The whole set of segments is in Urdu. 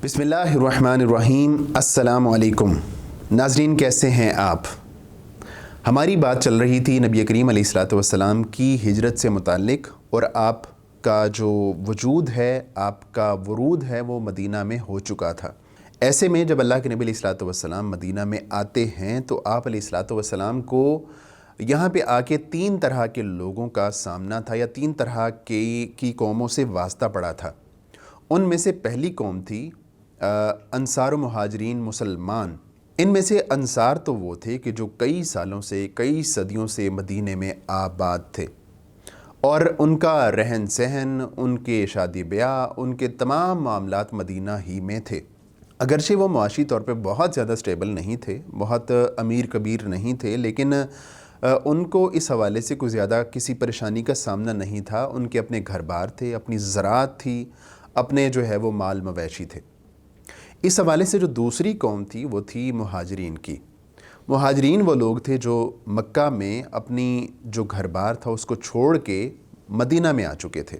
بسم اللہ الرحمن الرحیم۔ السلام علیکم ناظرین، کیسے ہیں آپ؟ ہماری بات چل رہی تھی نبی کریم علیہ الصلوۃ والسلام کی ہجرت سے متعلق، اور آپ کا جو وجود ہے، آپ کا ورود ہے، وہ مدینہ میں ہو چکا تھا۔ ایسے میں جب اللہ کے نبی علیہ الصلوۃ والسلام مدینہ میں آتے ہیں تو آپ علیہ الصلوۃ والسلام کو یہاں پہ آ کے 3 طرح کے لوگوں کا سامنا تھا، یا 3 طرح کی قوموں سے واسطہ پڑا تھا۔ ان میں سے پہلی قوم تھی انصار و مہاجرین مسلمان۔ ان میں سے انصار تو وہ تھے کہ جو کئی سالوں سے، کئی صدیوں سے مدینے میں آباد تھے، اور ان کا رہن سہن، ان کے شادی بیاہ، ان کے تمام معاملات مدینہ ہی میں تھے۔ اگرچہ وہ معاشی طور پہ بہت زیادہ سٹیبل نہیں تھے، بہت امیر کبیر نہیں تھے، لیکن ان کو اس حوالے سے کوئی زیادہ کسی پریشانی کا سامنا نہیں تھا۔ ان کے اپنے گھر بار تھے، اپنی زراعت تھی، اپنے جو ہے وہ مال مویشی تھے۔ اس حوالے سے جو دوسری قوم تھی وہ تھی مہاجرین کی۔ مہاجرین وہ لوگ تھے جو مکہ میں اپنی جو گھر بار تھا اس کو چھوڑ کے مدینہ میں آ چکے تھے،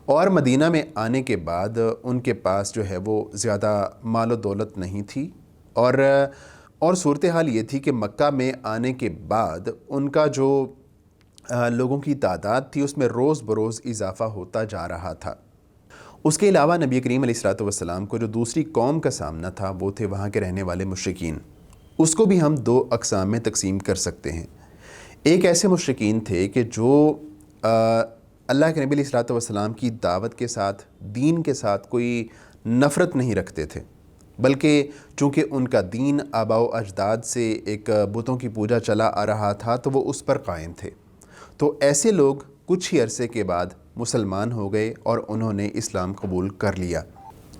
اور مدینہ میں آنے کے بعد ان کے پاس جو ہے وہ زیادہ مال و دولت نہیں تھی، اور صورتحال یہ تھی کہ مکہ میں آنے کے بعد ان کا جو لوگوں کی تعداد تھی اس میں روز بروز اضافہ ہوتا جا رہا تھا۔ اس کے علاوہ نبی کریم علیہ الصلوۃ والسلام کو جو دوسری قوم کا سامنا تھا وہ تھے وہاں کے رہنے والے مشرکین۔ اس کو بھی ہم 2 اقسام میں تقسیم کر سکتے ہیں۔ ایک ایسے مشرکین تھے کہ جو اللہ کے نبی علیہ الصلوۃ والسلام کی دعوت کے ساتھ، دین کے ساتھ کوئی نفرت نہیں رکھتے تھے، بلکہ چونکہ ان کا دین آباء و اجداد سے ایک بتوں کی پوجا چلا آ رہا تھا تو وہ اس پر قائم تھے۔ تو ایسے لوگ کچھ ہی عرصے کے بعد مسلمان ہو گئے اور انہوں نے اسلام قبول کر لیا۔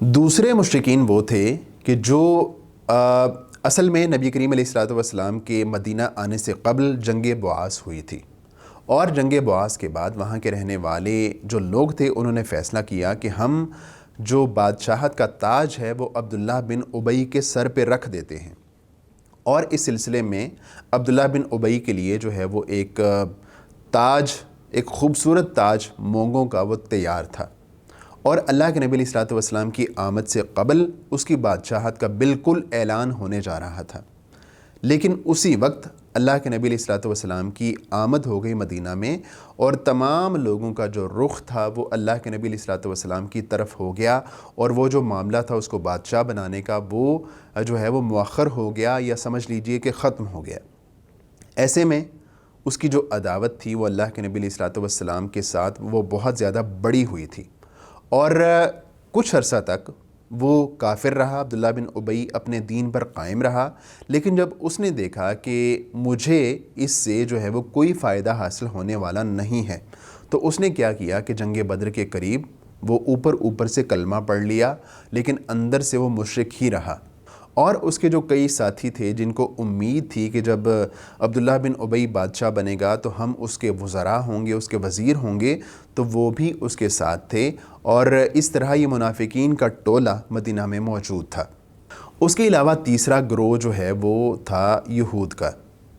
دوسرے مشرکین وہ تھے کہ جو اصل میں نبی کریم علیہ الصلوۃ والسلام کے مدینہ آنے سے قبل جنگ بعاث ہوئی تھی، اور جنگ بعاث کے بعد وہاں کے رہنے والے جو لوگ تھے انہوں نے فیصلہ کیا کہ ہم جو بادشاہت کا تاج ہے وہ عبداللہ بن ابی کے سر پہ رکھ دیتے ہیں، اور اس سلسلے میں عبداللہ بن ابی کے لیے جو ہے وہ ایک تاج، ایک خوبصورت تاج مونگوں کا وہ تیار تھا، اور اللہ کے نبی علیہ الصلوۃ والسلام کی آمد سے قبل اس کی بادشاہت کا بالکل اعلان ہونے جا رہا تھا۔ لیکن اسی وقت اللہ کے نبی علیہ الصلوۃ والسلام کی آمد ہو گئی مدینہ میں، اور تمام لوگوں کا جو رخ تھا وہ اللہ کے نبی علیہ الصلوۃ والسلام کی طرف ہو گیا، اور وہ جو معاملہ تھا اس کو بادشاہ بنانے کا وہ جو ہے وہ مؤخر ہو گیا، یا سمجھ لیجئے کہ ختم ہو گیا۔ ایسے میں اس کی جو عداوت تھی وہ اللہ کے نبی علیہ الصلوۃ والسلام کے ساتھ وہ بہت زیادہ بڑی ہوئی تھی، اور کچھ عرصہ تک وہ کافر رہا۔ عبداللہ بن ابی اپنے دین پر قائم رہا، لیکن جب اس نے دیکھا کہ مجھے اس سے جو ہے وہ کوئی فائدہ حاصل ہونے والا نہیں ہے، تو اس نے کیا کیا کہ جنگ بدر کے قریب وہ اوپر سے کلمہ پڑھ لیا، لیکن اندر سے وہ مشرک ہی رہا۔ اور اس کے جو کئی ساتھی تھے جن کو امید تھی کہ جب عبداللہ بن ابی بادشاہ بنے گا تو ہم اس کے وزراء ہوں گے، اس کے وزیر ہوں گے، تو وہ بھی اس کے ساتھ تھے، اور اس طرح یہ منافقین کا ٹولہ مدینہ میں موجود تھا۔ اس کے علاوہ تیسرا گروہ جو ہے وہ تھا یہود کا۔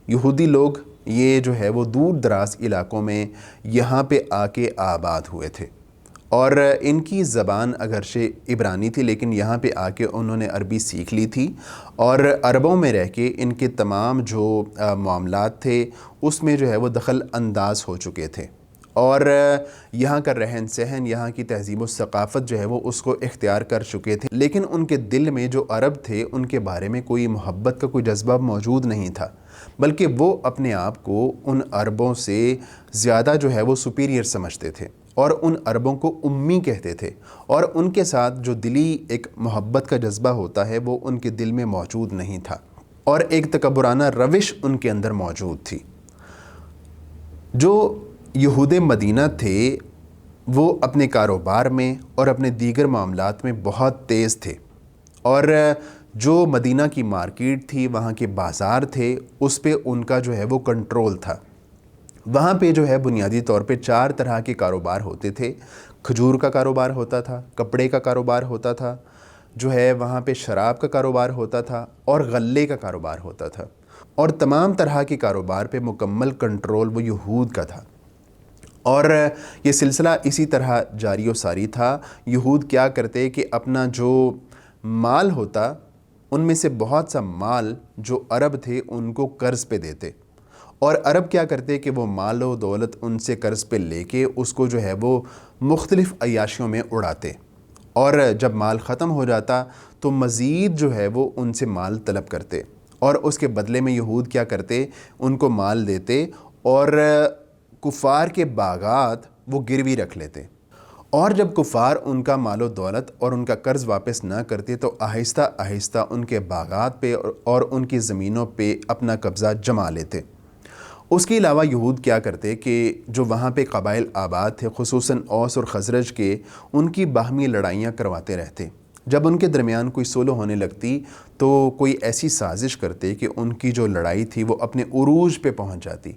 یہودی لوگ یہ جو ہے وہ دور دراز علاقوں میں یہاں پہ آ کے آباد ہوئے تھے، اور ان کی زبان اگرچہ عبرانی تھی لیکن یہاں پہ آ کے انہوں نے عربی سیکھ لی تھی، اور عربوں میں رہ کے ان کے تمام جو معاملات تھے اس میں جو ہے وہ دخل انداز ہو چکے تھے، اور یہاں کا رہن سہن، یہاں کی تہذیب و ثقافت جو ہے وہ اس کو اختیار کر چکے تھے، لیکن ان کے دل میں جو عرب تھے ان کے بارے میں کوئی محبت کا کوئی جذبہ موجود نہیں تھا، بلکہ وہ اپنے آپ کو ان عربوں سے زیادہ جو ہے وہ سپیریئر سمجھتے تھے، اور ان عربوں کو امی کہتے تھے، اور ان کے ساتھ جو دلی ایک محبت کا جذبہ ہوتا ہے وہ ان کے دل میں موجود نہیں تھا، اور ایک تکبرانہ روش ان کے اندر موجود تھی۔ جو یہود مدینہ تھے وہ اپنے کاروبار میں اور اپنے دیگر معاملات میں بہت تیز تھے، اور جو مدینہ کی مارکیٹ تھی، وہاں کے بازار تھے، اس پہ ان کا جو ہے وہ کنٹرول تھا۔ وہاں پہ جو ہے بنیادی طور پہ 4 طرح کے کاروبار ہوتے تھے۔ کھجور کا کاروبار ہوتا تھا، کپڑے کا کاروبار ہوتا تھا، جو ہے وہاں پہ شراب کا کاروبار ہوتا تھا، اور غلے کا کاروبار ہوتا تھا، اور تمام طرح کے کاروبار پہ مکمل کنٹرول وہ یہود کا تھا، اور یہ سلسلہ اسی طرح جاری و ساری تھا۔ یہود کیا کرتے کہ اپنا جو مال ہوتا ان میں سے بہت سا مال جو عرب تھے ان کو قرض پہ دیتے، اور عرب کیا کرتے کہ وہ مال و دولت ان سے قرض پہ لے کے اس کو جو ہے وہ مختلف عیاشیوں میں اڑاتے، اور جب مال ختم ہو جاتا تو مزید جو ہے وہ ان سے مال طلب کرتے، اور اس کے بدلے میں یہود کیا کرتے، ان کو مال دیتے اور کفار کے باغات وہ گروی رکھ لیتے، اور جب کفار ان کا مال و دولت اور ان کا قرض واپس نہ کرتے تو آہستہ آہستہ ان کے باغات پہ اور ان کی زمینوں پہ اپنا قبضہ جما لیتے۔ اس کے علاوہ یہود کیا کرتے کہ جو وہاں پہ قبائل آباد تھے، خصوصاً اوس اور خزرج کے، ان کی باہمی لڑائیاں کرواتے رہتے۔ جب ان کے درمیان کوئی صلح ہونے لگتی تو کوئی ایسی سازش کرتے کہ ان کی جو لڑائی تھی وہ اپنے عروج پہ پہنچ جاتی،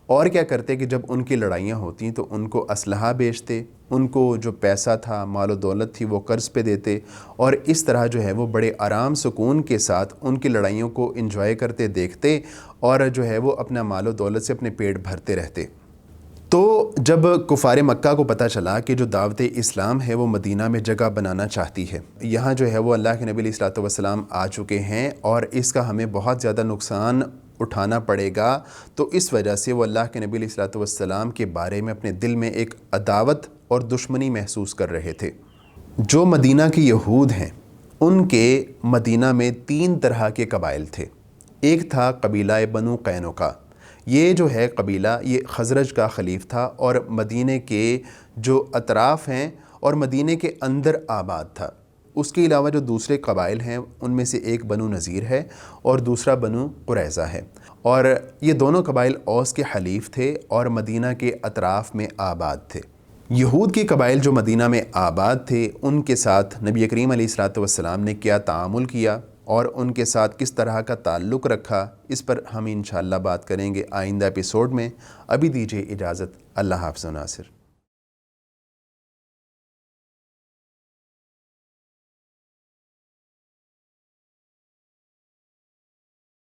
اور کیا کرتے کہ جب ان کی لڑائیاں ہوتیں تو ان کو اسلحہ بیچتے، ان کو جو پیسہ تھا، مال و دولت تھی، وہ قرض پہ دیتے، اور اس طرح جو ہے وہ بڑے آرام سکون کے ساتھ ان کی لڑائیوں کو انجوائے کرتے دیکھتے، اور جو ہے وہ اپنا مال و دولت سے اپنے پیٹ بھرتے رہتے۔ تو جب کفار مکہ کو پتہ چلا کہ جو دعوت اسلام ہے وہ مدینہ میں جگہ بنانا چاہتی ہے، یہاں جو ہے وہ اللہ کے نبی علیہ الصلوۃ والسلام آ چکے ہیں اور اس کا ہمیں بہت زیادہ نقصان اٹھانا پڑے گا، تو اس وجہ سے وہ اللہ کے نبی علیہ الصلوۃ والسلام کے بارے میں اپنے دل میں ایک عداوت اور دشمنی محسوس کر رہے تھے۔ جو مدینہ کے یہود ہیں ان کے مدینہ میں 3 طرح کے قبائل تھے۔ ایک تھا قبیلہ بنو قینقاع، یہ جو ہے قبیلہ یہ خزرج کا خلیف تھا اور مدینہ کے جو اطراف ہیں اور مدینہ کے اندر آباد تھا۔ اس کے علاوہ جو دوسرے قبائل ہیں ان میں سے ایک بنو نذیر ہے اور دوسرا بنو قریظہ ہے، اور یہ دونوں قبائل اوس کے حلیف تھے اور مدینہ کے اطراف میں آباد تھے۔ یہود کے قبائل جو مدینہ میں آباد تھے ان کے ساتھ نبی کریم علیہ الصلوۃ والسلام نے کیا تعامل کیا اور ان کے ساتھ کس طرح کا تعلق رکھا، اس پر ہم انشاءاللہ بات کریں گے آئندہ ایپیسوڈ میں۔ ابھی دیجیے اجازت، اللہ حافظ و ناصر۔